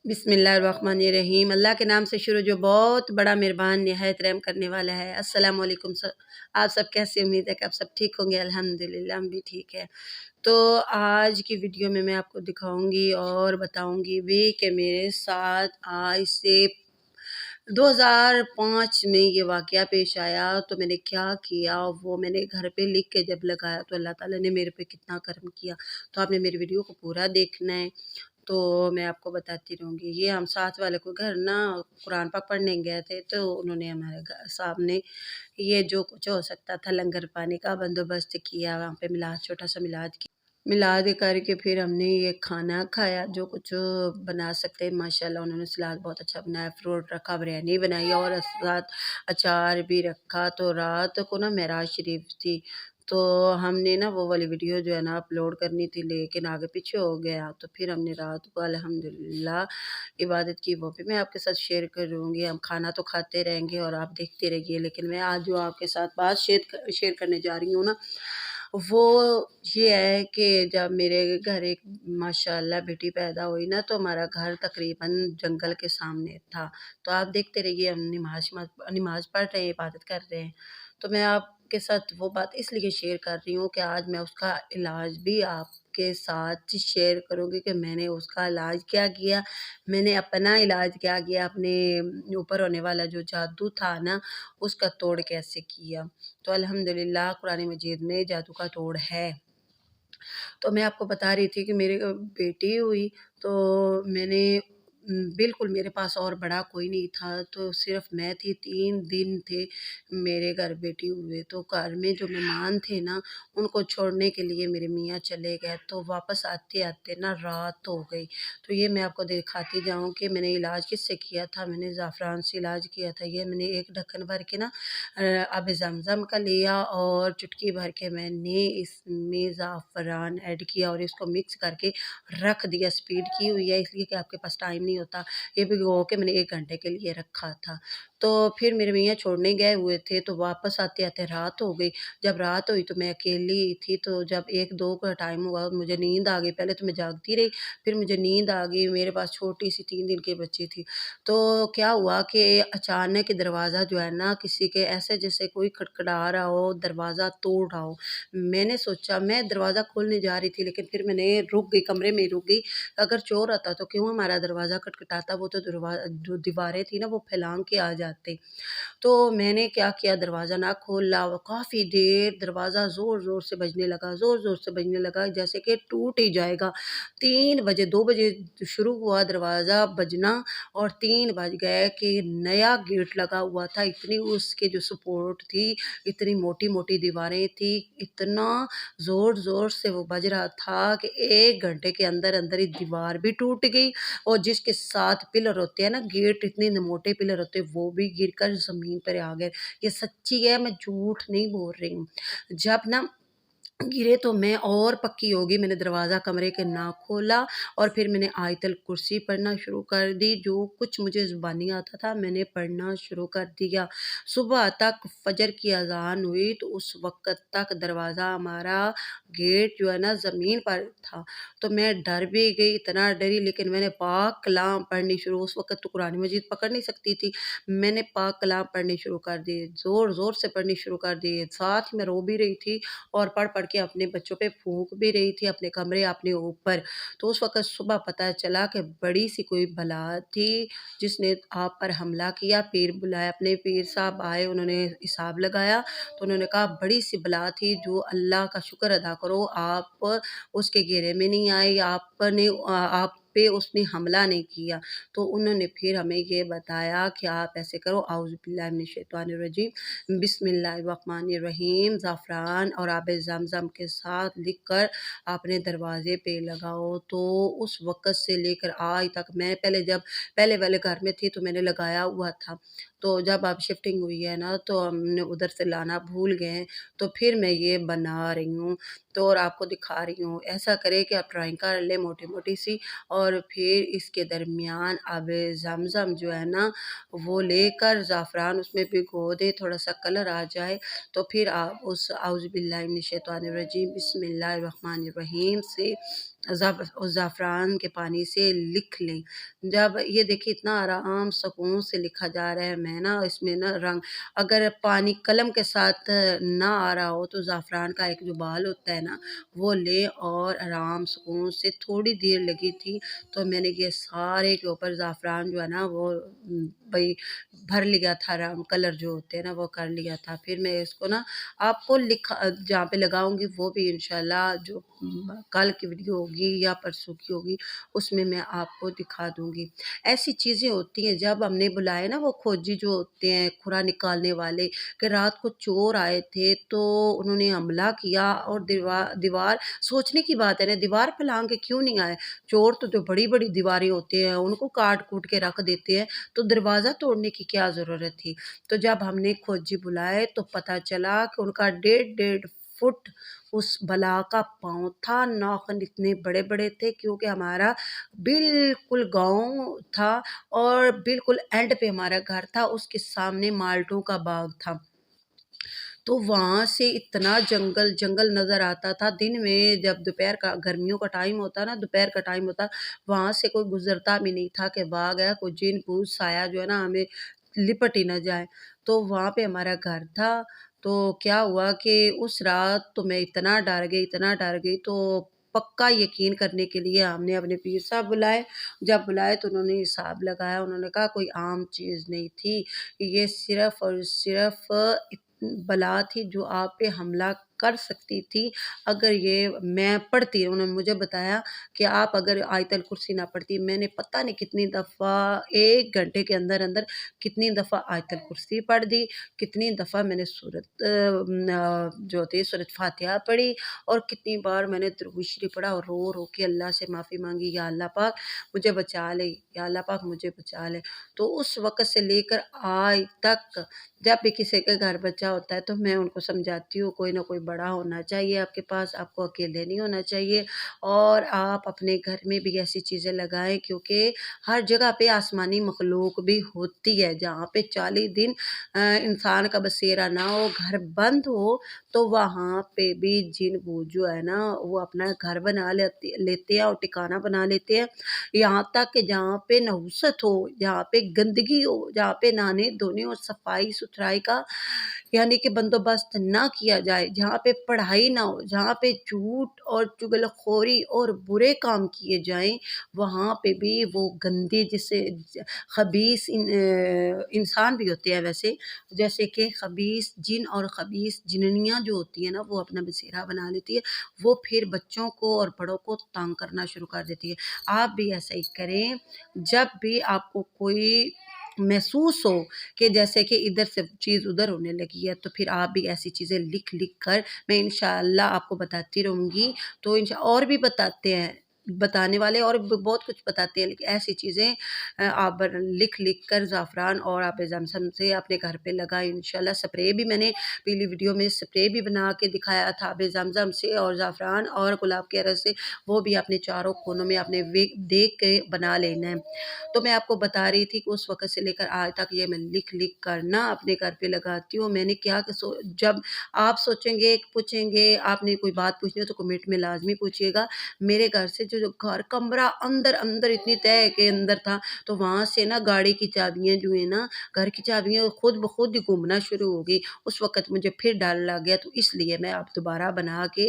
बिस्मिल्लाहिर्रहमानिर्रहीम। अल्लाह के नाम से शुरू जो बहुत बड़ा मेहरबान निहायत रहम करने वाला है। अस्सलाम वालेकुम आप सब कैसे, उम्मीद है कि आप सब ठीक होंगे। अल्हम्दुलिल्लाह हम भी ठीक है। तो आज की वीडियो में मैं आपको दिखाऊंगी और बताऊंगी भी कि मेरे साथ आज से 2005 में ये वाक़या पेश आया। तो मैंने क्या किया, वो मैंने घर पे लिख के जब लगाया तो अल्लाह ताला ने मेरे पे कितना करम किया। तो आपने मेरी वीडियो को पूरा देखना है। तो मैं आपको बताती रहूँगी। ये हम साथ वाले को घर ना कुरान पाक पढ़ने गए थे, तो उन्होंने हमारे सामने ये जो कुछ हो सकता था लंगर पानी का बंदोबस्त किया। वहाँ पे मिलाद, छोटा सा मिलाद किया। मिलाद करके फिर हमने ये खाना खाया जो कुछ बना सकते हैं। माशाल्लाह उन्होंने सलाद बहुत अच्छा बनाया, फ्रूट रखा, बिरयानी बनाई और साथ अचार भी रखा। तो रात को ना मेराज शरीफ थी, तो हमने ना वो वाली वीडियो जो है ना अपलोड करनी थी, लेकिन आगे पीछे हो गया। तो फिर हमने रात को अल्हम्दुलिल्लाह इबादत की, वो भी मैं आपके साथ शेयर करूँगी। हम खाना तो खाते रहेंगे और आप देखते रहिए, लेकिन मैं आज जो आपके साथ बात शेयर करने जा रही हूँ ना, वो ये है कि जब मेरे घर एक माशाल्लाह बेटी पैदा हुई ना, तो हमारा घर तकरीबन जंगल के सामने था। तो आप देखते रहिए, हम नमाज़ पढ़ रहे हैं, इबादत कर रहे हैं। तो मैं आपके साथ वो बात इसलिए शेयर कर रही हूँ कि आज मैं उसका इलाज भी आपके साथ शेयर करूँगी कि मैंने उसका इलाज क्या किया, मैंने अपना इलाज क्या किया, अपने ऊपर होने वाला जो जादू था ना, उसका तोड़ कैसे किया। तो अल्हम्दुलिल्लाह कुरान मजीद में जादू का तोड़ है। तो मैं आपको बता रही थी कि मेरे बेटी हुई, तो मैंने बिल्कुल मेरे पास और बड़ा कोई नहीं था, तो सिर्फ़ मैं थी, 3 दिन थे मेरे घर बेटी हुए। तो घर में जो मेहमान थे ना, उनको छोड़ने के लिए मेरे मियाँ चले गए, तो वापस आते-आते ना रात हो गई। तो ये मैं आपको दिखाती जाऊँ कि मैंने इलाज किससे किया था। मैंने ज़ाफ़रान से इलाज किया था। ये मैंने 1 ढक्कन भर के ना आब ज़मज़म का लिया और चुटकी भर के मैंने इसमें ज़ाफ़रान ऐड किया और इसको मिक्स करके रख दिया। स्पीड की हुई है इसलिए कि आपके पास टाइम नहीं होता। ये भिगो के मैंने 1 घंटे के लिए रखा था। तो फिर मेरे मियाँ छोड़ने गए हुए थे, तो वापस आते-आते रात हो गई। जब रात हुई तो मैं अकेली थी, तो जब 1-2 का टाइम हुआ मुझे नींद आ गई। पहले तो मैं जागती रही, फिर मुझे नींद आ गई। मेरे पास छोटी-सी 3 दिन की बच्ची थी। तो क्या हुआ कि अचानक दरवाज़ा जो है ना, किसी के ऐसे जैसे कोई खटखटा रहा हो, दरवाज़ा तोड़ रहा हो। मैंने सोचा, मैं दरवाज़ा खोलने जा रही थी, लेकिन फिर मैंने रुक गई, कमरे में रुक गई। अगर चोर आता तो क्यों हमारा दरवाज़ा खटखटाता, वो तो जो दीवारें थी ना वो फैलांग के आ जाते। तो मैंने क्या किया, दरवाज़ा ना खोला, वो काफ़ी देर दरवाज़ा ज़ोर-ज़ोर से बजने लगा, ज़ोर-ज़ोर से बजने लगा जैसे कि टूट ही जाएगा। 3 बजे, 2 बजे शुरू हुआ दरवाज़ा बजना और 3 बज गए कि नया गेट लगा हुआ था। इतनी उसकी जो सपोर्ट थी, इतनी मोटी-मोटी दीवारें थी, इतना ज़ोर-ज़ोर से वो बज रहा था कि 1 घंटे के अंदर-अंदर ही दीवार भी टूट गई और जिसके साथ पिलर होते हैं ना, गेट इतने मोटे पिलर होते हैं, वो भी गिरकर ज़मीन पर आ गए। ये सच्ची है, मैं झूठ नहीं बोल रही हूँ। जब ना गिरे तो मैं और पक्की हो गई। मैंने दरवाज़ा कमरे के ना खोला और फिर मैंने आयतल कुर्सी पढ़ना शुरू कर दी। जो कुछ मुझे ज़ुबानी आता था मैंने पढ़ना शुरू कर दिया। सुबह तक फ़जर की अज़ान हुई, तो उस वक़्त तक दरवाज़ा हमारा गेट जो है ना ज़मीन पर था। तो मैं डर भी गई, इतना डरी, लेकिन मैंने पाक कलाम पढ़नी शुरू, उस वक़्त तो कुरान मजीद पकड़ नहीं सकती थी। मैंने पाक कलाम पढ़नी शुरू कर दी, ज़ोर-ज़ोर से पढ़नी शुरू कर दी। साथ ही मैं रो भी रही थी और पढ़-पढ़ के अपने बच्चों पे फूँक भी रही थी, अपने कमरे अपने ऊपर। तो उस वक़्त सुबह पता चला कि बड़ी-सी कोई बला थी, जिसने आप पर हमला किया। पीर बुलाया, अपने पीर साहब आए, उन्होंने हिसाब लगाया, तो उन्होंने कहा बड़ी-सी बला थी, जो अल्लाह का शुक्र अदा करो, आप उसके घेरे में नहीं आए, आपने आप पे उसने हमला नहीं किया। तो उन्होंने फिर हमें ये बताया कि आप ऐसे करो, औज़ु बिल्लाहि मिनश शैतानिर रजीम, बिस्मिल्लाहिर्रहमानिर्रहीम, ज़ाफ़रान और आब ज़मज़म के साथ लिखकर अपने दरवाज़े पे लगाओ। तो उस वक़्त से लेकर आज तक, मैं पहले वाले घर में थी तो मैंने लगाया हुआ था। तो जब अब शिफ्टिंग हुई है ना, तो हमने उधर से लाना भूल गए हैं, तो फिर मैं ये बना रही हूँ, तो और आपको दिखा रही हूँ। ऐसा करें कि आप ड्राइंग कर लें मोटी-मोटी सी, और फिर इसके दरमियान अब ज़मज़म जो है ना, वो लेकर ज़ाफ़रान उसमें भिगो दें, थोड़ा-सा कलर आ जाए, तो फिर आप उस औज़ु बिल्लाहि मिनश शैतानिर रजीम, बिस्मिल्लाहिर्रहमानिर्रहीम से زعفران کے پانی سے لکھ لیں۔ جب یہ دیکھیں اتنا آرام سکون سے لکھا جا رہا ہے، میں نا اس میں نا رنگ اگر پانی قلم کے ساتھ نہ آ رہا ہو تو زعفران کا ایک جو بال ہوتا ہے نا وہ لے اور آرام سکون سے تھوڑی دیر لگی تھی تو میں نے یہ سارے کے اوپر زعفران جو ہے نا وہ بھائی بھر لیا تھا، رنگ کلر جو ہوتے ہیں نا وہ کر لیا تھا۔ پھر میں اس کو نا آپ کو جہاں پہ لگاؤں گی وہ بھی انشاءاللہ جو کل کی ویڈیو ہوگی یا پرسوں کی ہوگی اس میں آپ کو دکھا دوں گی۔ ایسی چیزیں ہوتی ہیں جب ہم نے بلائے نا وہ کھوجی جو ہوتے ہیں کھرا نکالنے والے کہ رات کو چور آئے تھے تو انہوں نے حملہ کیا اور دیوار سوچنے کی بات ہے نا، دیوار پہ لانگ کے کیوں نہیں آئے؟ چور تو جو بڑی بڑی دیواریں ہوتے ہیں ان کو کاٹ کوٹ کے رکھ دیتے ہیں، تو دروازہ توڑنے کی کیا ضرورت تھی؟ تو جب ہم نے کھوجی بلائے تو پتہ چلا کہ ان کا 1.5 فٹ اس بلا کا پاؤں تھا، ناخن اتنے بڑے بڑے تھے کیونکہ ہمارا بالکل گاؤں تھا اور بالکل اینڈ پہ ہمارا گھر تھا، اس کے سامنے مالٹوں کا باغ تھا۔ تو وہاں سے اتنا جنگل نظر آتا تھا، دن میں جب دوپہر کا گرمیوں کا ٹائم ہوتا نا، دوپہر کا ٹائم ہوتا وہاں سے کوئی گزرتا بھی نہیں تھا کہ باغ ہے، کوئی جن بوجھ سایہ جو ہے نا ہمیں لپٹ ہی نہ جائے۔ تو وہاں پہ ہمارا گھر تھا۔ تو کیا ہوا کہ اس رات تو میں اتنا ڈر گئی تو پکا یقین کرنے کے لیے ہم نے اپنے پیر صاحب بلائے۔ جب بلائے تو انہوں نے حساب لگایا، انہوں نے کہا کوئی عام چیز نہیں تھی، یہ صرف اور صرف بلا تھی جو آپ پہ حملہ کر سکتی تھی اگر یہ میں پڑھتی۔ انہوں نے مجھے بتایا کہ آپ اگر آیت الکرسی نہ پڑھتی، میں نے پتہ نہیں کتنی دفعہ 1 گھنٹے کے اندر کتنی دفعہ آیت الکرسی پڑھ دی، کتنی دفعہ میں نے جو تھی سورۃ فاتحہ پڑھی اور کتنی بار میں نے درود شریف پڑھا اور رو رو کے اللہ سے معافی مانگی، یا اللہ پاک مجھے بچا لے، یا اللہ پاک مجھے بچا لے۔ تو اس وقت سے لے کر آج تک جب بھی کسی کے گھر بچہ ہوتا ہے تو میں ان کو سمجھاتی ہوں کوئی نہ کوئی بڑا ہونا چاہیے آپ کے پاس، آپ کو اکیلے نہیں ہونا چاہیے، اور آپ اپنے گھر میں بھی ایسی چیزیں لگائیں کیونکہ ہر جگہ پہ آسمانی مخلوق بھی ہوتی ہے۔ جہاں پہ 40 دن انسان کا بسیرا نہ ہو، گھر بند ہو، تو وہاں پہ بھی جن بوجھ جو ہے نا وہ اپنا گھر بنا لیتے ہیں اور ٹھکانہ بنا لیتے ہیں۔ یہاں تک کہ جہاں پہ نحوست ہو، جہاں پہ گندگی ہو، جہاں پہ نہانے دھونے اور صفائی ستھرائی کا یعنی کہ بندوبست نہ کیا جائے، جہاں پہ پڑھائی نہ ہو، جہاں پہ جھوٹ اور چغل خوری اور برے کام کیے جائیں، وہاں پہ بھی وہ گندے جسے خبیث انسان بھی ہوتے ہیں ویسے، جیسے کہ خبیث جن اور خبیث جننیاں جو ہوتی ہیں نا وہ اپنا بسیرا بنا لیتی ہے، وہ پھر بچوں کو اور بڑوں کو تنگ کرنا شروع کر دیتی ہے۔ آپ بھی ایسا ہی کریں، جب بھی آپ کو کوئی محسوس ہو کہ جیسے کہ ادھر سے چیز ادھر ہونے لگی ہے تو پھر آپ بھی ایسی چیزیں لکھ کر میں انشاءاللہ آپ کو بتاتی رہوں گی۔ تو اور بھی بتاتے ہیں، بتانے والے اور بہت کچھ بتاتے ہیں، لیکن ایسی چیزیں آپ لکھ کر زعفران اور آب زمزم سے اپنے گھر پہ لگائیں انشاءاللہ۔ سپرے بھی میں نے پہلی ویڈیو میں سپرے بھی بنا کے دکھایا تھا آب زمزم سے اور زعفران اور گلاب کے عرق سے، وہ بھی اپنے چاروں کونوں میں اپنے دیکھ کے بنا لینا ہے۔ تو میں آپ کو بتا رہی تھی کہ اس وقت سے لے کر آج تک یہ میں لکھ کر نا اپنے گھر پہ لگاتی ہوں۔ میں نے کیا کہ جب آپ سوچیں گے پوچھیں گے، آپ نے کوئی بات پوچھنی ہو تو کمنٹ میں لازمی پوچھیے گا۔ میرے گھر سے جو گھر کمرہ اندر اتنی تہ کے اندر تھا تو وہاں سے نا گاڑی کی چابیاں جو ہیں نا، گھر کی چابیاں خود بخود ہی گھومنا شروع ہو گئی۔ اس وقت مجھے پھر ڈر لگ گیا تو اس لیے میں اب دوبارہ بنا کے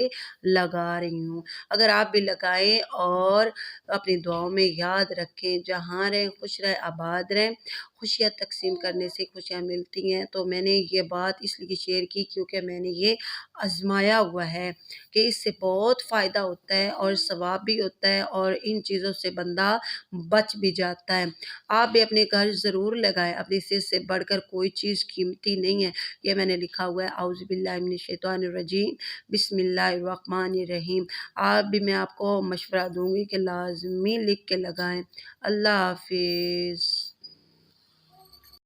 لگا رہی ہوں۔ اگر آپ بھی لگائیں اور اپنی دعاؤں میں یاد رکھیں، جہاں رہیں خوش رہیں آباد رہیں، خوشیاں تقسیم کرنے سے خوشیاں ملتی ہیں۔ تو میں نے یہ بات اس لیے شیئر کی کیونکہ میں نے یہ آزمایا ہوا ہے کہ اس سے بہت فائدہ ہوتا ہے اور ثواب بھی ہوتا ہے اور ان چیزوں سے بندہ بچ بھی جاتا ہے۔ آپ بھی اپنے گھر ضرور لگائیں، اپنی صحت سے بڑھ کر کوئی چیز قیمتی نہیں ہے۔ یہ میں نے لکھا ہوا ہے اعوذ باللہ من الشیطان الرجیم بسم اللہ الرحمن الرحیم۔ آپ بھی میں آپ کو مشورہ دوں گی کہ لازمی لکھ کے لگائیں۔ اللہ حافظ۔